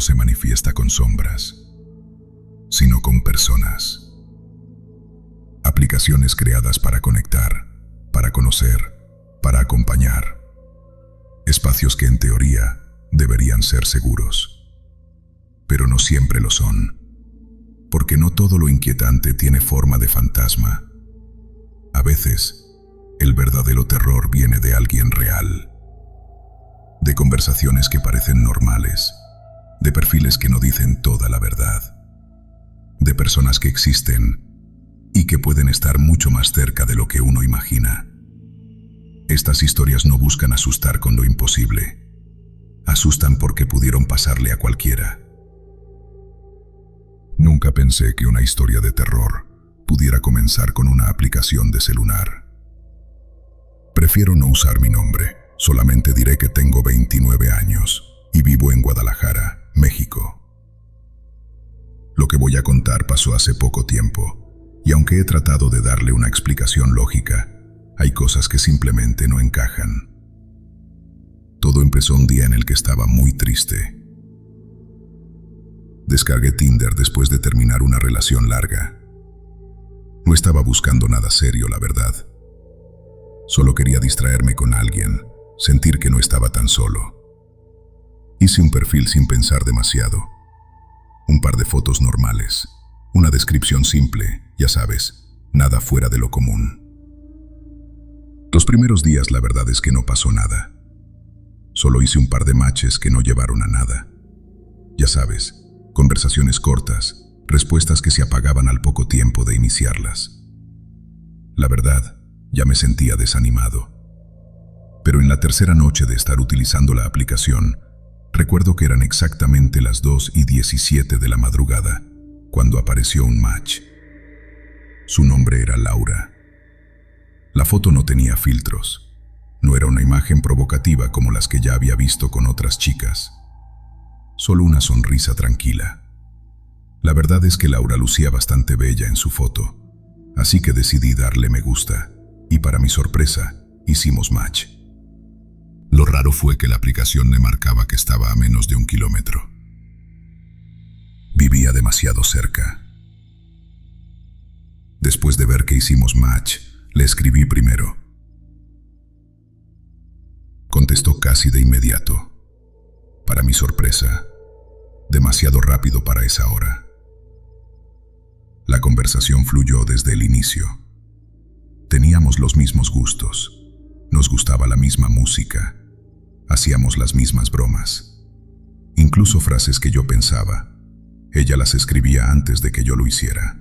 se manifiesta con sombras, sino con personas. Aplicaciones creadas para conectar, para conocer, para acompañar. Espacios que en teoría deberían ser seguros, pero no siempre lo son, porque no todo lo inquietante tiene forma de fantasma. A veces, el verdadero terror viene de alguien real, de conversaciones que parecen normales, de perfiles que no dicen toda la verdad, de personas que existen y que pueden estar mucho más cerca de lo que uno imagina. Estas historias no buscan asustar con lo imposible, asustan porque pudieron pasarle a cualquiera. Nunca pensé que una historia de terror pudiera comenzar con una aplicación de celular. Prefiero no usar mi nombre, solamente diré que tengo 29 años y vivo en Guadalajara, México. Lo que voy a contar pasó hace poco tiempo, y aunque he tratado de darle una explicación lógica, hay cosas que simplemente no encajan. Todo empezó un día en el que estaba muy triste. Descargué Tinder después de terminar una relación larga. No estaba buscando nada serio, la verdad. Solo quería distraerme con alguien, sentir que no estaba tan solo. Hice un perfil sin pensar demasiado. Un par de fotos normales, una descripción simple, ya sabes, nada fuera de lo común. Los primeros días la verdad es que no pasó nada. Solo hice un par de matches que no llevaron a nada. Ya sabes, conversaciones cortas, respuestas que se apagaban al poco tiempo de iniciarlas. La verdad, ya me sentía desanimado. Pero en la tercera noche de estar utilizando la aplicación, recuerdo que eran exactamente las 2:17 de la madrugada, cuando apareció un match. Su nombre era Laura. La foto no tenía filtros. No era una imagen provocativa como las que ya había visto con otras chicas. Solo una sonrisa tranquila. La verdad es que Laura lucía bastante bella en su foto, así que decidí darle me gusta, y para mi sorpresa, hicimos match. Lo raro fue que la aplicación me marcaba que estaba a menos de 1 kilómetro. Vivía demasiado cerca. Después de ver que hicimos match, le escribí primero. Contestó casi de inmediato. Para mi sorpresa, demasiado rápido para esa hora. La conversación fluyó desde el inicio. Teníamos los mismos gustos, nos gustaba la misma música, hacíamos las mismas bromas. Incluso frases que yo pensaba, ella las escribía antes de que yo lo hiciera.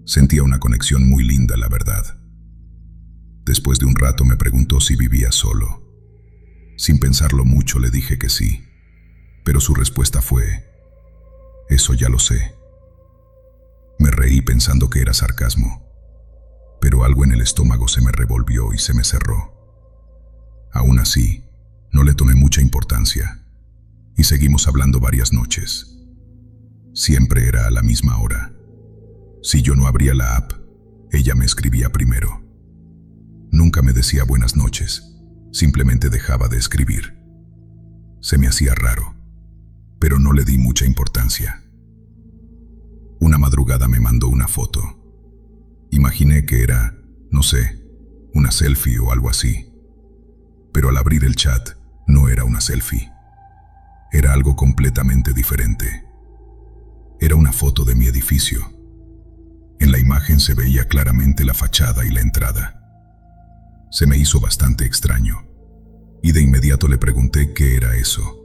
Sentía una conexión muy linda, la verdad. Después de un rato me preguntó si vivía solo. Sin pensarlo mucho le dije que sí, pero su respuesta fue: «Eso ya lo sé». Me reí pensando que era sarcasmo, pero algo en el estómago se me revolvió y se me cerró. Aún así, no le tomé mucha importancia, y seguimos hablando varias noches. Siempre era a la misma hora. Si yo no abría la app, ella me escribía primero. Nunca me decía buenas noches, simplemente dejaba de escribir. Se me hacía raro, pero no le di mucha importancia. Una madrugada me mandó una foto. Imaginé que era, no sé, una selfie o algo así. Pero al abrir el chat, no era una selfie. Era algo completamente diferente. Era una foto de mi edificio. En la imagen se veía claramente la fachada y la entrada. Se me hizo bastante extraño, y de inmediato le pregunté qué era eso,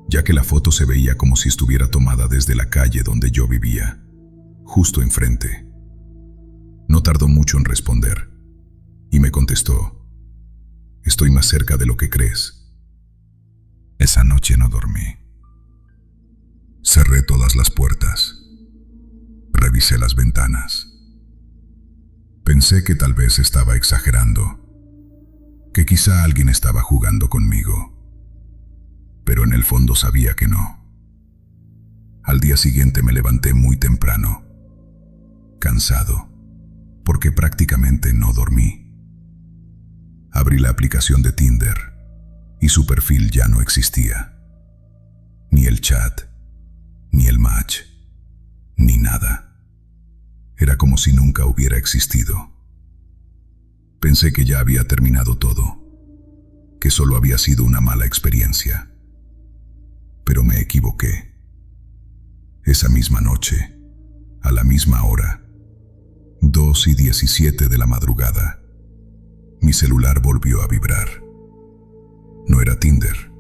ya que la foto se veía como si estuviera tomada desde la calle donde yo vivía, justo enfrente. No tardó mucho en responder, y me contestó: «Estoy más cerca de lo que crees». Esa noche no dormí. Cerré todas las puertas. Revisé las ventanas. Pensé que tal vez estaba exagerando, que quizá alguien estaba jugando conmigo, pero en el fondo sabía que no. Al día siguiente me levanté muy temprano, cansado, porque prácticamente no dormí. Abrí la aplicación de Tinder y su perfil ya no existía. Ni el chat, ni el match, ni nada. Era como si nunca hubiera existido. Pensé que ya había terminado todo, que solo había sido una mala experiencia. Pero me equivoqué. Esa misma noche, a la misma hora, 2:17 de la madrugada, mi celular volvió a vibrar. No era Tinder,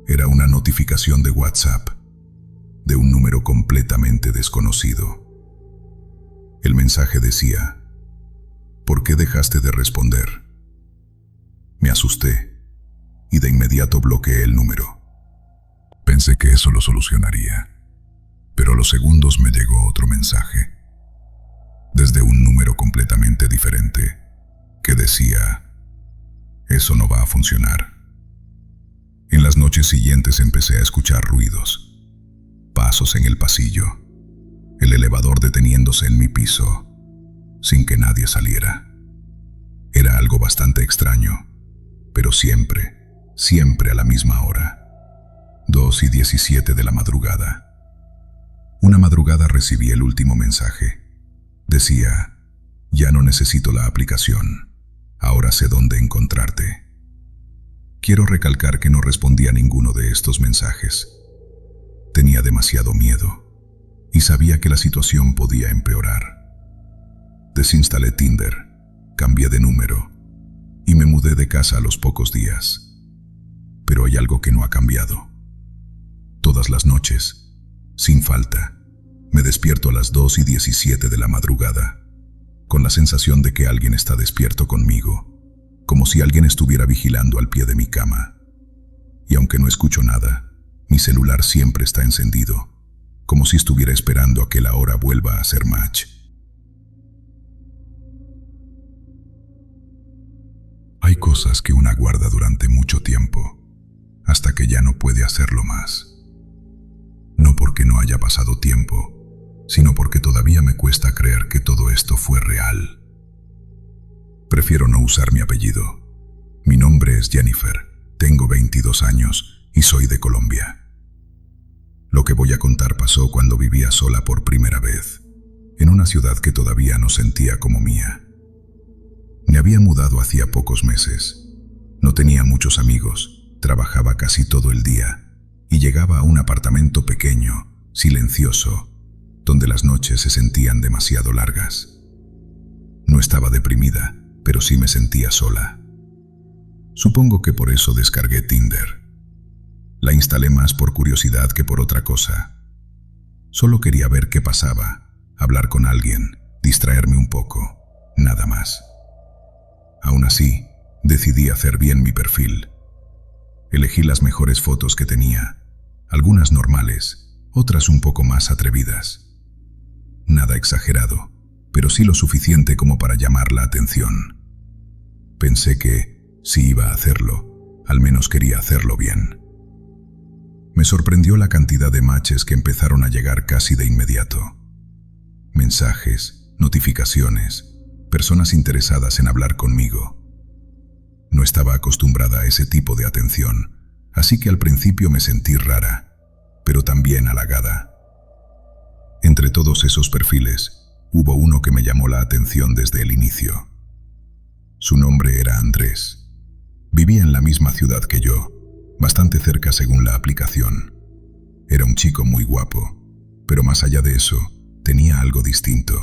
era una notificación de WhatsApp, de un número completamente desconocido. El mensaje decía: ¿por qué dejaste de responder? Me asusté y de inmediato bloqueé el número. Pensé que eso lo solucionaría, pero a los segundos me llegó otro mensaje, desde un número completamente diferente, que decía: eso no va a funcionar. En las noches siguientes empecé a escuchar ruidos, pasos en el pasillo, el elevador deteniéndose en mi piso, sin que nadie saliera. Era algo bastante extraño, pero siempre a la misma hora, 2:17 de la madrugada. Una madrugada recibí el último mensaje. Decía: ya no necesito la aplicación, ahora sé dónde encontrarte. Quiero recalcar que no respondí a ninguno de estos mensajes. Tenía demasiado miedo y sabía que la situación podía empeorar. Desinstalé Tinder, cambié de número y me mudé de casa a los pocos días. Pero hay algo que no ha cambiado. Todas las noches, sin falta, me despierto a las 2:17 de la madrugada, con la sensación de que alguien está despierto conmigo, como si alguien estuviera vigilando al pie de mi cama. Y aunque no escucho nada, mi celular siempre está encendido, como si estuviera esperando a que la hora vuelva a hacer match. Hay cosas que una guarda durante mucho tiempo, hasta que ya no puede hacerlo más. No porque no haya pasado tiempo, sino porque todavía me cuesta creer que todo esto fue real. Prefiero no usar mi apellido. Mi nombre es Jennifer, tengo 22 años y soy de Colombia. Lo que voy a contar pasó cuando vivía sola por primera vez, en una ciudad que todavía no sentía como mía. Me había mudado hacía pocos meses. No tenía muchos amigos, trabajaba casi todo el día y llegaba a un apartamento pequeño, silencioso, donde las noches se sentían demasiado largas. No estaba deprimida, pero sí me sentía sola. Supongo que por eso descargué Tinder. La instalé más por curiosidad que por otra cosa. Solo quería ver qué pasaba, hablar con alguien, distraerme un poco, nada más. Aún así, decidí hacer bien mi perfil. Elegí las mejores fotos que tenía, algunas normales, otras un poco más atrevidas. Nada exagerado, pero sí lo suficiente como para llamar la atención. Pensé que, si iba a hacerlo, al menos quería hacerlo bien. Me sorprendió la cantidad de matches que empezaron a llegar casi de inmediato. Mensajes, notificaciones, personas interesadas en hablar conmigo. No estaba acostumbrada a ese tipo de atención, así que al principio me sentí rara, pero también halagada. Entre todos esos perfiles, hubo uno que me llamó la atención desde el inicio. Su nombre era Andrés. Vivía en la misma ciudad que yo, bastante cerca según la aplicación. Era un chico muy guapo, pero más allá de eso, tenía algo distinto.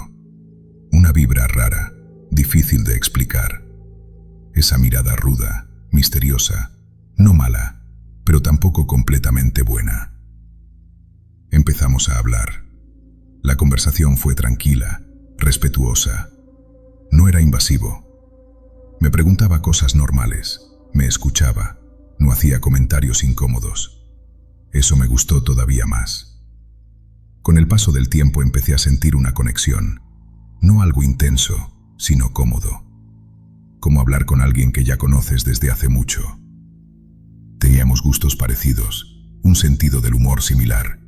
Una vibra rara, difícil de explicar. Esa mirada ruda, misteriosa, no mala, pero tampoco completamente buena. Empezamos a hablar. La conversación fue tranquila, respetuosa. No era invasivo. Me preguntaba cosas normales, me escuchaba, no hacía comentarios incómodos. Eso me gustó todavía más. Con el paso del tiempo empecé a sentir una conexión, no algo intenso, sino cómodo. Como hablar con alguien que ya conoces desde hace mucho. Teníamos gustos parecidos, un sentido del humor similar,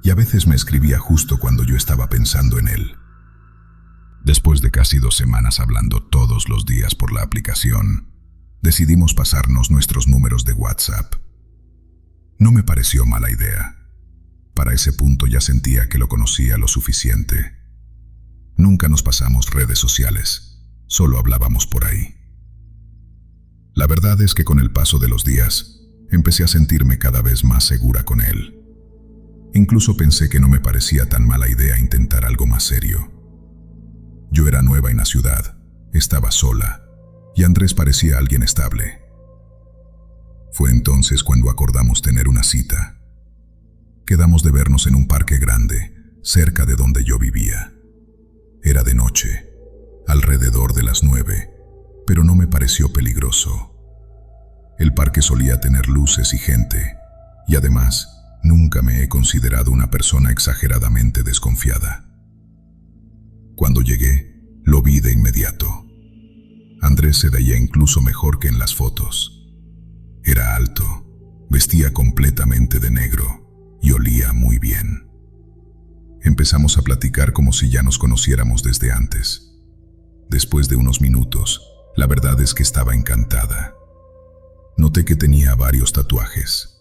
y a veces me escribía justo cuando yo estaba pensando en él. Después de casi 2 semanas hablando todos los días por la aplicación, decidimos pasarnos nuestros números de WhatsApp. No me pareció mala idea. Para ese punto ya sentía que lo conocía lo suficiente. Nunca nos pasamos redes sociales, solo hablábamos por ahí. La verdad es que con el paso de los días, empecé a sentirme cada vez más segura con él. Incluso pensé que no me parecía tan mala idea intentar algo más serio. Yo era nueva en la ciudad, estaba sola, y Andrés parecía alguien estable. Fue entonces cuando acordamos tener una cita. Quedamos de vernos en un parque grande, cerca de donde yo vivía. Era de noche, alrededor de las 9, pero no me pareció peligroso. El parque solía tener luces y gente, y además, nunca me he considerado una persona exageradamente desconfiada. Cuando llegué, lo vi de inmediato. Andrés se veía incluso mejor que en las fotos. Era alto, vestía completamente de negro y olía muy bien. Empezamos a platicar como si ya nos conociéramos desde antes. Después de unos minutos, la verdad es que estaba encantada. Noté que tenía varios tatuajes.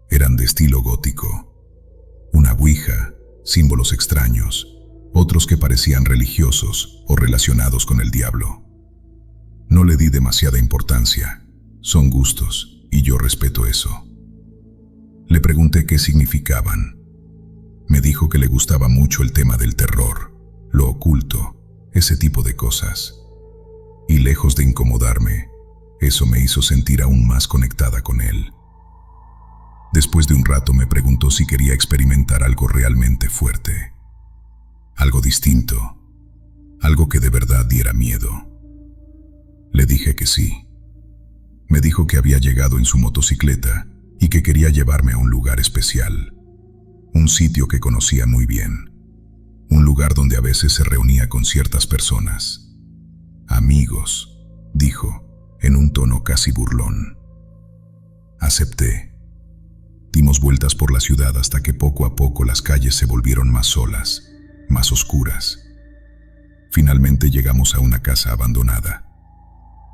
Eran de estilo gótico. Una ouija, símbolos extraños, otros que parecían religiosos o relacionados con el diablo. No le di demasiada importancia. Son gustos, y yo respeto eso. Le pregunté qué significaban. Me dijo que le gustaba mucho el tema del terror, lo oculto, ese tipo de cosas. Y lejos de incomodarme, eso me hizo sentir aún más conectada con él. Después de un rato me preguntó si quería experimentar algo realmente fuerte. Algo distinto, algo que de verdad diera miedo. Le dije que sí. Me dijo que había llegado en su motocicleta y que quería llevarme a un lugar especial. Un sitio que conocía muy bien. Un lugar donde a veces se reunía con ciertas personas. Amigos, dijo, en un tono casi burlón. Acepté. Dimos vueltas por la ciudad hasta que poco a poco las calles se volvieron más solas, más oscuras. Finalmente llegamos a una casa abandonada.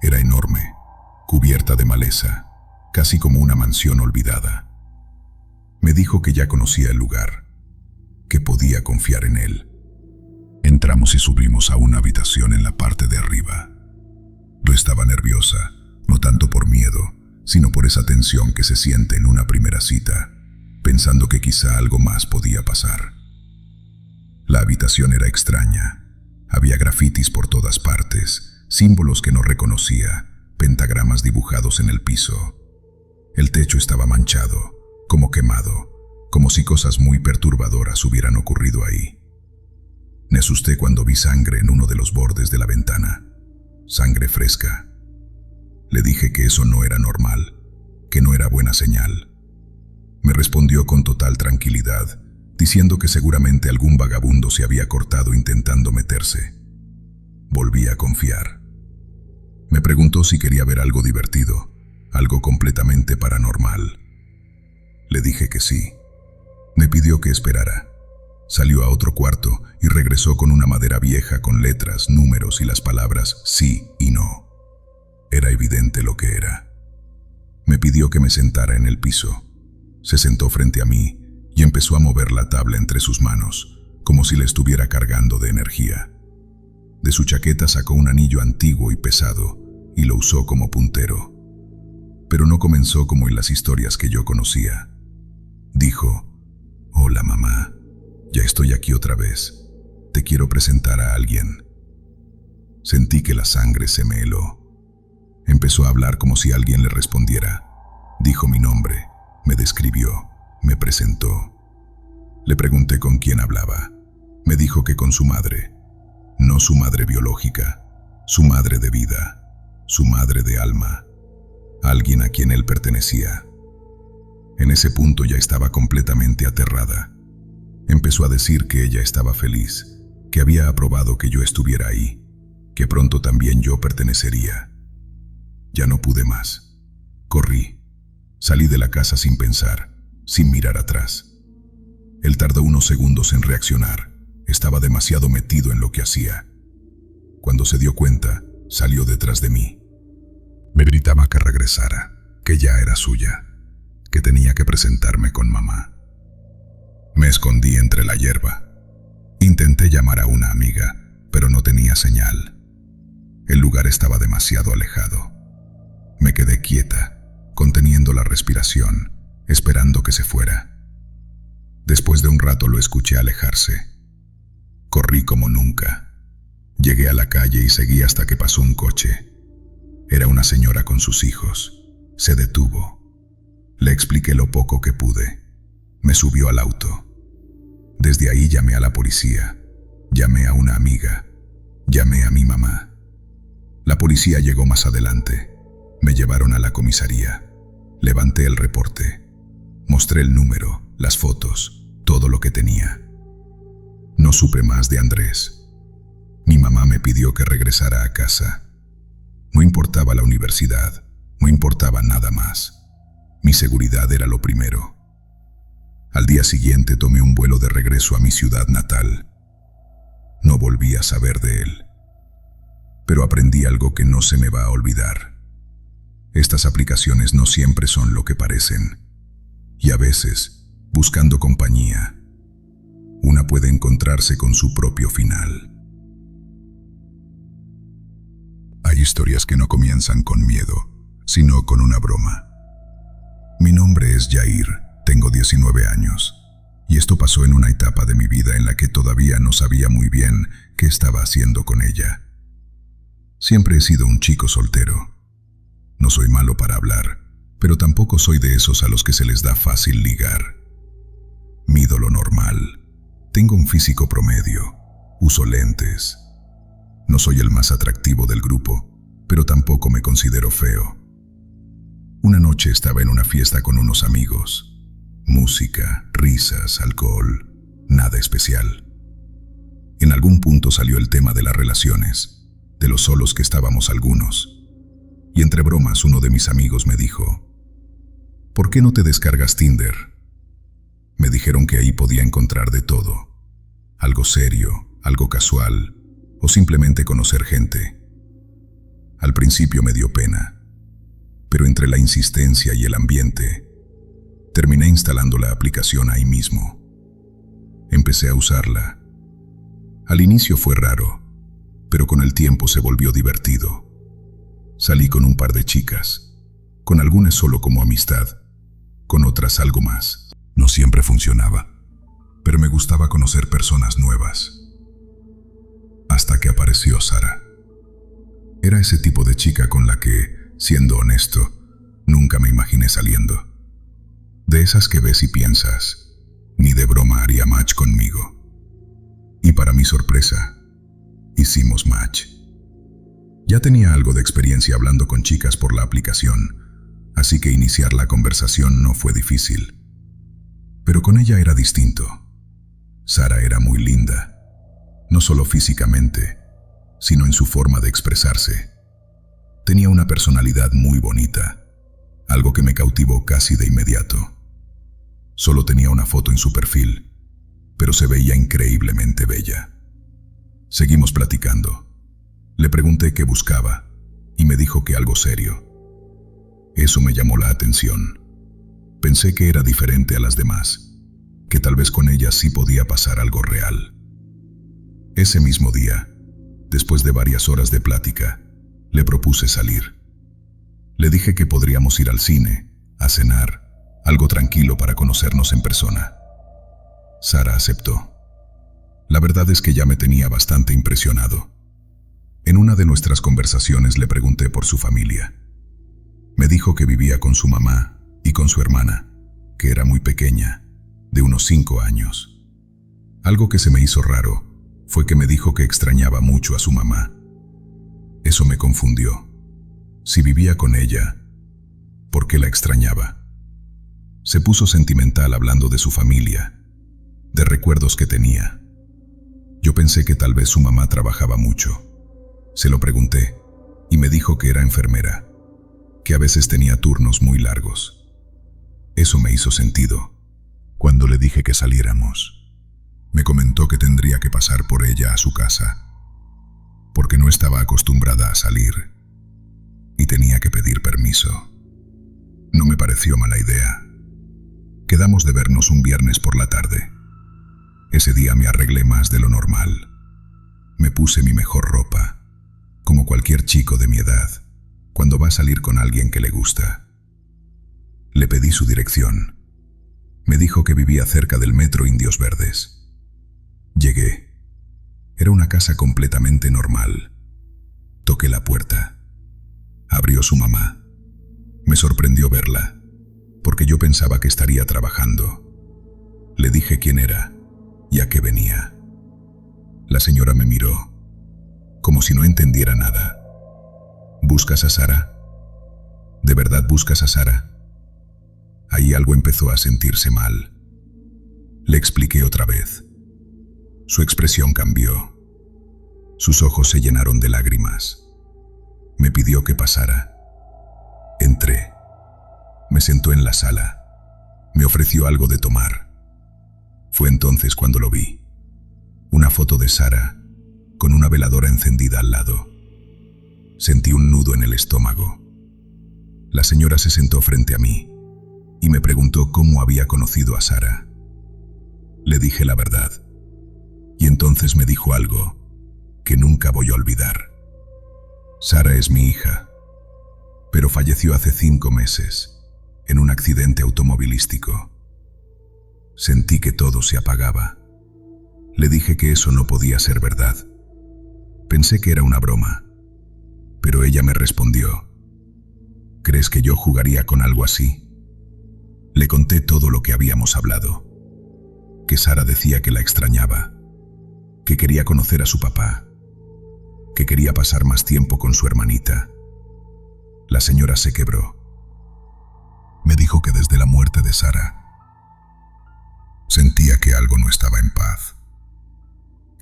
Era enorme, cubierta de maleza, casi como una mansión olvidada. Me dijo que ya conocía el lugar, que podía confiar en él. Entramos y subimos a una habitación en la parte de arriba. Yo estaba nerviosa, no tanto por miedo, sino por esa tensión que se siente en una primera cita, pensando que quizá algo más podía pasar. La habitación era extraña. Había grafitis por todas partes, símbolos que no reconocía, pentagramas dibujados en el piso. El techo estaba manchado, como quemado, como si cosas muy perturbadoras hubieran ocurrido ahí. Me asusté cuando vi sangre en uno de los bordes de la ventana. Sangre fresca. Le dije que eso no era normal, que no era buena señal. Me respondió con total tranquilidad, diciendo que seguramente algún vagabundo se había cortado intentando meterse. Volví a confiar. Me preguntó si quería ver algo divertido, algo completamente paranormal. Le dije que sí. Me pidió que esperara. Salió a otro cuarto y regresó con una madera vieja con letras, números y las palabras sí y no. Era evidente lo que era. Me pidió que me sentara en el piso. Se sentó frente a mí y empezó a mover la tabla entre sus manos, como si le estuviera cargando de energía. De su chaqueta sacó un anillo antiguo y pesado y lo usó como puntero. Pero no comenzó como en las historias que yo conocía. Dijo: «Hola, mamá, ya estoy aquí otra vez. Te quiero presentar a alguien». Sentí que la sangre se me heló. Empezó a hablar como si alguien le respondiera. Dijo mi nombre, me describió, me presentó. Le pregunté con quién hablaba. Me dijo que con su madre. No su madre biológica, su madre de vida, su madre de alma. Alguien a quien él pertenecía. En ese punto ya estaba completamente aterrada. Empezó a decir que ella estaba feliz, que había aprobado que yo estuviera ahí, que pronto también yo pertenecería. Ya no pude más. Corrí. Salí de la casa sin pensar, sin mirar atrás. Él tardó unos segundos en reaccionar. Estaba demasiado metido en lo que hacía. Cuando se dio cuenta, salió detrás de mí. Me gritaba que regresara, que ya era suya, que tenía que presentarme con mamá. Me escondí entre la hierba. Intenté llamar a una amiga, pero no tenía señal. El lugar estaba demasiado alejado. Me quedé quieta, conteniendo la respiración, esperando que se fuera. Después de un rato lo escuché alejarse. Corrí como nunca. Llegué a la calle y seguí hasta que pasó un coche. Era una señora con sus hijos. Se detuvo. Le expliqué lo poco que pude. Me subió al auto. Desde ahí llamé a la policía. Llamé a una amiga. Llamé a mi mamá. La policía llegó más adelante. Me llevaron a la comisaría. Levanté el reporte. Mostré el número, las fotos, todo lo que tenía. No supe más de Andrés. Mi mamá me pidió que regresara a casa. No importaba la universidad, no importaba nada más. Mi seguridad era lo primero. Al día siguiente tomé un vuelo de regreso a mi ciudad natal. No volví a saber de él. Pero aprendí algo que no se me va a olvidar. Estas aplicaciones no siempre son lo que parecen. Y a veces, buscando compañía, una puede encontrarse con su propio final. Hay historias que no comienzan con miedo, sino con una broma. Mi nombre es Jair, tengo 19 años, y esto pasó en una etapa de mi vida en la que todavía no sabía muy bien qué estaba haciendo con ella. Siempre he sido un chico soltero. No soy malo para hablar, pero tampoco soy de esos a los que se les da fácil ligar. Mido lo normal. Tengo un físico promedio. Uso lentes. No soy el más atractivo del grupo, pero tampoco me considero feo. Una noche estaba en una fiesta con unos amigos. Música, risas, alcohol, nada especial. En algún punto salió el tema de las relaciones, de lo solos que estábamos algunos. Y entre bromas uno de mis amigos me dijo: ¿por qué no te descargas Tinder? Me dijeron que ahí podía encontrar de todo. Algo serio, algo casual, o simplemente conocer gente. Al principio me dio pena, pero entre la insistencia y el ambiente, terminé instalando la aplicación ahí mismo. Empecé a usarla. Al inicio fue raro, pero con el tiempo se volvió divertido. Salí con un par de chicas, con algunas solo como amistad, con otras algo más. No siempre funcionaba, pero me gustaba conocer personas nuevas. Hasta que apareció Sara. Era ese tipo de chica con la que, siendo honesto, nunca me imaginé saliendo. De esas que ves y piensas, ni de broma haría match conmigo. Y para mi sorpresa, hicimos match. Ya tenía algo de experiencia hablando con chicas por la aplicación, así que iniciar la conversación no fue difícil. Pero con ella era distinto. Sara era muy linda, no solo físicamente, sino en su forma de expresarse. Tenía una personalidad muy bonita, algo que me cautivó casi de inmediato. Solo tenía una foto en su perfil, pero se veía increíblemente bella. Seguimos platicando. Le pregunté qué buscaba y me dijo que algo serio. Eso me llamó la atención. Pensé que era diferente a las demás, que tal vez con ella sí podía pasar algo real. Ese mismo día, después de varias horas de plática, le propuse salir. Le dije que podríamos ir al cine, a cenar, algo tranquilo para conocernos en persona. Sara aceptó. La verdad es que ya me tenía bastante impresionado. En una de nuestras conversaciones le pregunté por su familia. Me dijo que vivía con su mamá y con su hermana, que era muy pequeña, de unos 5 años. Algo que se me hizo raro fue que me dijo que extrañaba mucho a su mamá. Eso me confundió. Si vivía con ella, ¿por qué la extrañaba? Se puso sentimental hablando de su familia, de recuerdos que tenía. Yo pensé que tal vez su mamá trabajaba mucho. Se lo pregunté y me dijo que era enfermera, que a veces tenía turnos muy largos. Eso me hizo sentido. Cuando le dije que saliéramos, me comentó que tendría que pasar por ella a su casa, porque no estaba acostumbrada a salir y tenía que pedir permiso. No me pareció mala idea, Quedamos de vernos un viernes por la tarde. Ese día me arreglé más de lo normal. Me puse mi mejor ropa, como cualquier chico de mi edad, cuando va a salir con alguien que le gusta. Le pedí su dirección. Me dijo que vivía cerca del metro Indios Verdes. Llegué. Era una casa completamente normal. Toqué la puerta. Abrió su mamá. Me sorprendió verla, porque yo pensaba que estaría trabajando. Le dije quién era y a qué venía. La señora me miró, como si no entendiera nada. ¿Buscas a Sara? ¿De verdad buscas a Sara? Ahí algo empezó a sentirse mal. Le expliqué otra vez. Su expresión cambió. Sus ojos se llenaron de lágrimas. Me pidió que pasara. Entré. Me sentó en la sala. Me ofreció algo de tomar. Fue entonces cuando lo vi. Una foto de Sara, con una veladora encendida al lado. Sentí un nudo en el estómago. La señora se sentó frente a mí y me preguntó cómo había conocido a Sara. Le dije la verdad. Y entonces me dijo algo que nunca voy a olvidar. Sara es mi hija, pero falleció hace 5 meses en un accidente automovilístico. Sentí que todo se apagaba. Le dije que eso no podía ser verdad. Pensé que era una broma, pero ella me respondió: ¿crees que yo jugaría con algo así? Le conté todo lo que habíamos hablado, que Sara decía que la extrañaba, que quería conocer a su papá, que quería pasar más tiempo con su hermanita. La señora se quebró. Me dijo que desde la muerte de Sara sentía que algo no estaba en paz,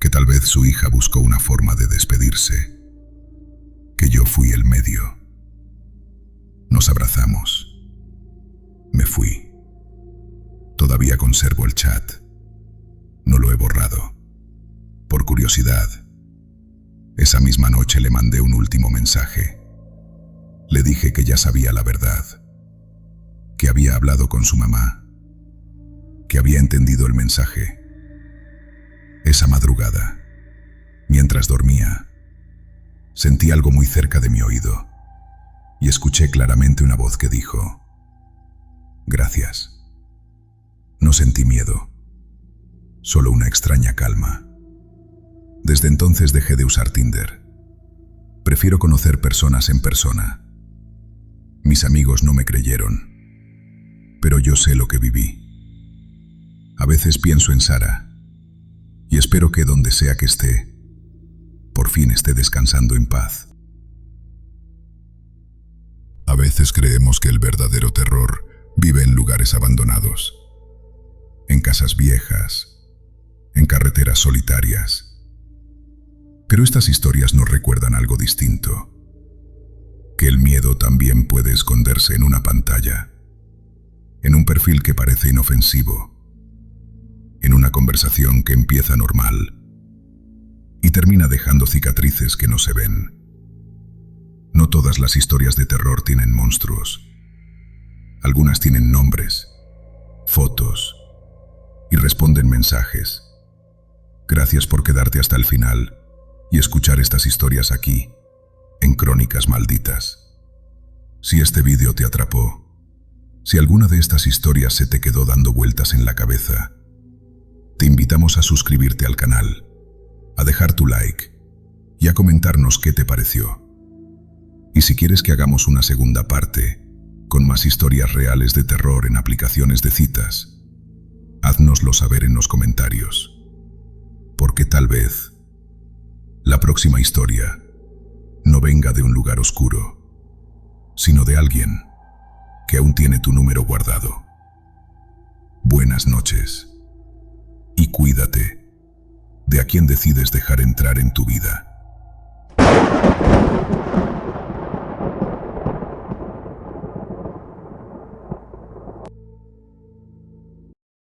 que tal vez su hija buscó una forma de despedirse, que yo fui el medio. Nos abrazamos. Me fui. Todavía conservo el chat. No lo he borrado. Por curiosidad, esa misma noche le mandé un último mensaje. Le dije que ya sabía la verdad, que había hablado con su mamá, que había entendido el mensaje. Esa madrugada, mientras dormía, sentí algo muy cerca de mi oído y escuché claramente una voz que dijo: gracias. No sentí miedo, solo una extraña calma. Desde entonces dejé de usar Tinder. Prefiero conocer personas en persona. Mis amigos no me creyeron, pero yo sé lo que viví. A veces pienso en Sara y espero que donde sea que esté, por fin esté descansando en paz. A veces creemos que el verdadero terror vive en lugares abandonados, en casas viejas, en carreteras solitarias. Pero estas historias nos recuerdan algo distinto, que el miedo también puede esconderse en una pantalla, en un perfil que parece inofensivo, en una conversación que empieza normal y termina dejando cicatrices que no se ven. No todas las historias de terror tienen monstruos. Algunas tienen nombres, fotos y responden mensajes. Gracias por quedarte hasta el final y escuchar estas historias aquí, en Crónicas Malditas. Si este vídeo te atrapó, si alguna de estas historias se te quedó dando vueltas en la cabeza, te invitamos a suscribirte al canal, a dejar tu like y a comentarnos qué te pareció. Y si quieres que hagamos una segunda parte, con más historias reales de terror en aplicaciones de citas, háznoslo saber en los comentarios. Porque tal vez la próxima historia no venga de un lugar oscuro, sino de alguien que aún tiene tu número guardado. Buenas noches y cuídate de a quien decides dejar entrar en tu vida.